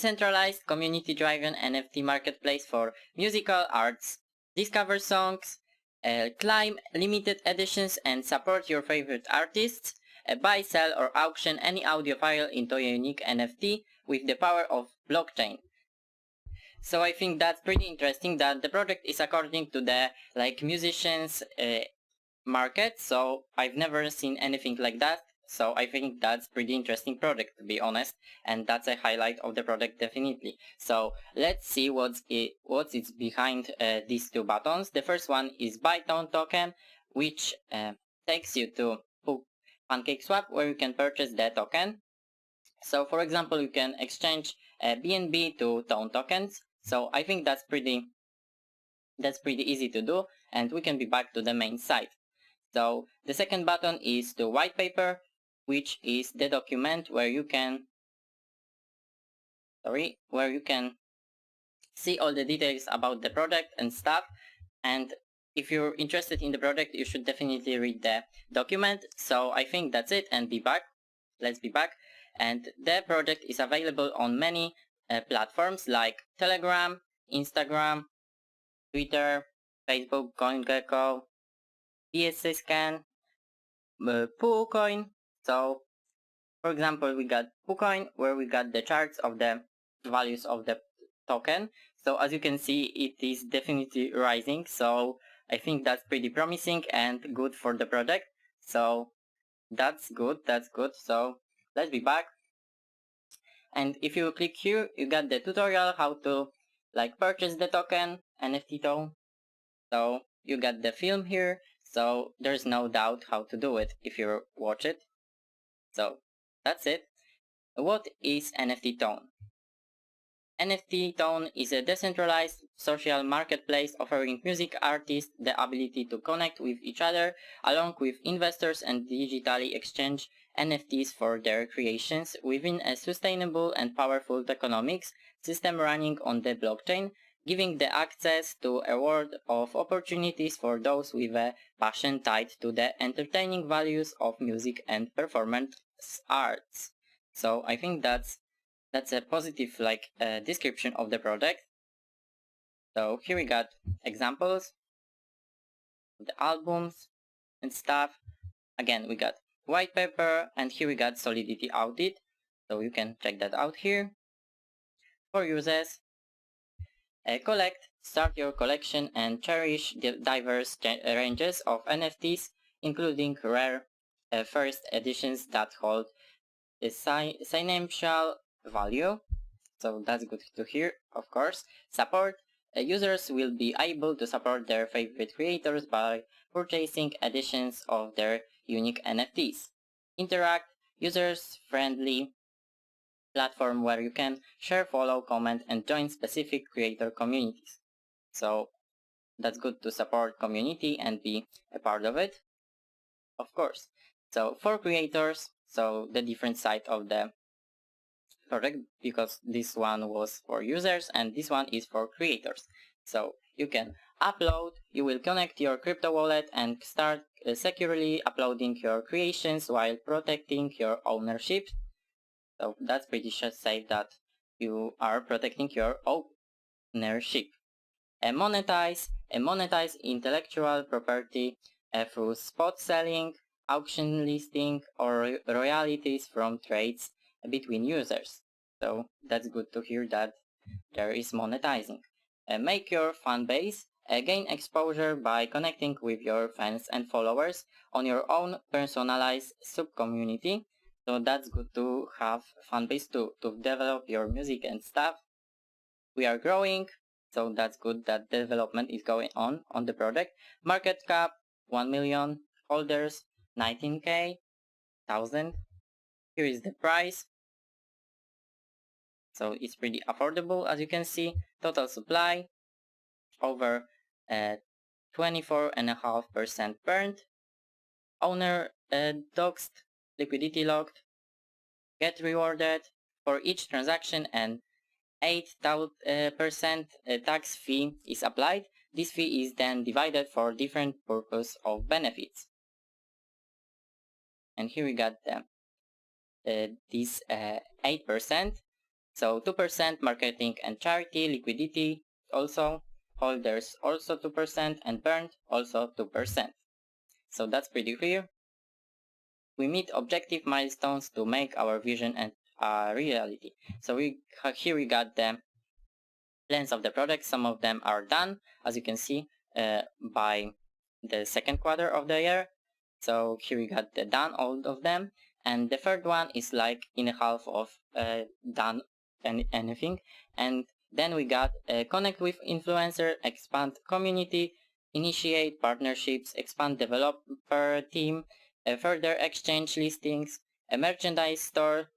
decentralized, community-driven NFT marketplace for musical arts. Discover songs, claim limited editions and support your favorite artists. Buy, sell or auction any audio file into a unique NFT with the power of blockchain. So I think that's pretty interesting that the project is according to the musicians market, so I've never seen anything like that. So I think that's pretty interesting project, to be honest, and that's a highlight of the project definitely. So let's see what's behind these two buttons. The first one is Buy Tone token, which takes you to PancakeSwap, where you can purchase the token. So for example, you can exchange BNB to Tone tokens. So I think that's pretty easy to do, and we can be back to the main site. So the second button is the white paper, which is the document where you can see all the details about the project and stuff. And if you're interested in the project, you should definitely read the document. So I think that's it, and let's be back. And the project is available on many platforms like Telegram, Instagram, Twitter, Facebook, CoinGecko, BSC Scan, PooCoin. So for example, we got PooCoin, where we got the charts of the values of the token. So as you can see, it is definitely rising. So I think that's pretty promising and good for the project. So that's good. So let's be back. And if you click here, you got the tutorial how to purchase the token, NFT token. So you got the film here. So there's no doubt how to do it if you watch it. So that's it. What is NFT Tone? NFT Tone is a decentralized social marketplace offering music artists the ability to connect with each other along with investors and digitally exchange NFTs for their creations within a sustainable and powerful tokenomics system running on the blockchain, giving the access to a world of opportunities for those with a passion tied to the entertaining values of music and performance arts. So I think that's a positive description of the project. So here we got examples, the albums and stuff. Again, we got white paper, and here we got solidity audit. So you can check that out here. For users, collect, start your collection and cherish the diverse ranges of NFTs, including rare first editions that hold a financial value. So that's good to hear, of course. Support. Users will be able to support their favorite creators by purchasing editions of their unique NFTs. Interact. Users-friendly platform where you can share, follow, comment, and join specific creator communities. So that's good to support community and be a part of it, of course. So for creators, so the different side of the project, because this one was for users and this one is for creators. So you can upload, you will connect your crypto wallet and start securely uploading your creations while protecting your ownership. So that's pretty safe that you are protecting your ownership. Monetize intellectual property through spot selling, auction listing, or royalties from trades between users. So that's good to hear that there is monetizing. Make your fan base. Gain exposure by connecting with your fans and followers on your own personalized sub-community. So that's good to have fan base to develop your music and stuff. We are growing, so that's good that development is going on the project. Market cap 1 million, holders 19k, 1000. Here is the price. So it's pretty affordable, as you can see. Total supply over 24.5% burned. Owner doxed, liquidity locked, get rewarded for each transaction, and 8% tax fee is applied. This fee is then divided for different purpose of benefits. And here we got this 8%. So 2% marketing and charity, liquidity also, holders also 2%, and burned also 2%. So that's pretty clear. We meet objective milestones to make our vision and reality. So here we got the plans of the project. Some of them are done, as you can see, by the second quarter of the year. So here we got the done, all of them. And the third one is like in a half of done anything. And then we got connect with influencer, expand community, initiate partnerships, expand developer team, further exchange listings, a merchandise store,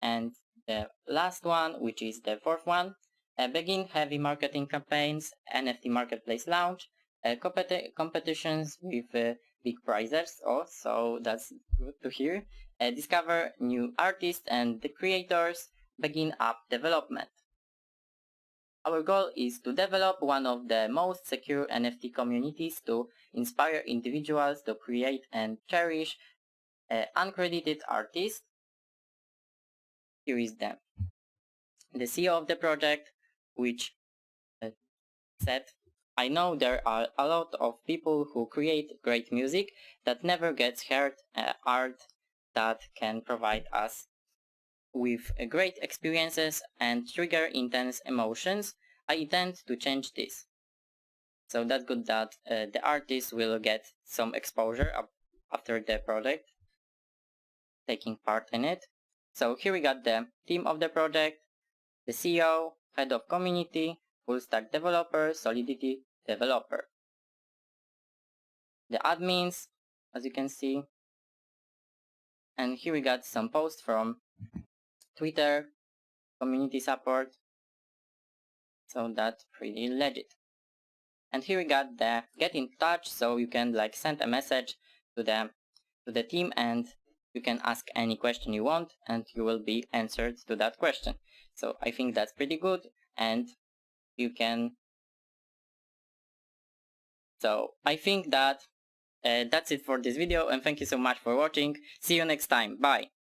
and the last one, which is the fourth one, begin heavy marketing campaigns, NFT marketplace launch, competitions with big prizes. Oh, so that's good to hear. Discover new artists and the creators, begin app development. Our goal is to develop one of the most secure NFT communities to inspire individuals to create and cherish uncredited artists. Here is the CEO of the project, which said, I know there are a lot of people who create great music that never gets heard, art that can provide us with great experiences and trigger intense emotions. I intend to change this. So that's good that the artist will get some exposure after the project, taking part in it. So here we got the team of the project, the CEO, head of community, full stack developer, Solidity developer. The admins, as you can see. And here we got some posts from Twitter, community support. So that's pretty legit. And here we got the get in touch, so you can like send a message to the team and you can ask any question you want and you will be answered to that question. So I think that's pretty good, and you can. So I think that that's it for this video, and thank you so much for watching. See you next time. Bye.